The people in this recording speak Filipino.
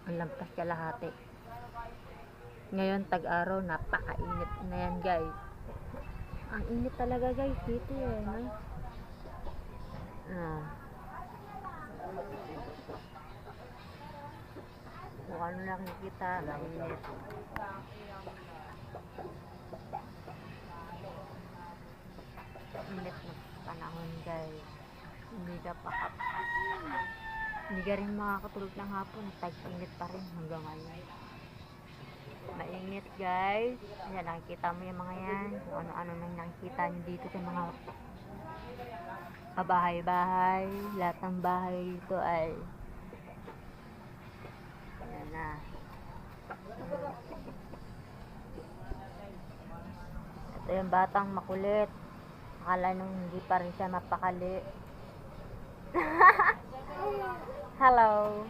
Ang lampas kalahati. Ngayon tag-araw, napakainit na yan guys. Ang init talaga guys dito eh, no? Kung ano nakikita, mainit. Init na panahon guys. Hindi ka rin makakatulog ng hapon. Tag-init pa rin hanggang ngayon. Mainit guys. Ayan, nakikita mo yung mga yan. Kung ano-ano nang nakikita nyo dito sa mga bahay-bahay. Lahat ng bahay dito ay ayan na. Ito yung batang makulit. Akala nung hindi pa rin siya mapakali. Hello.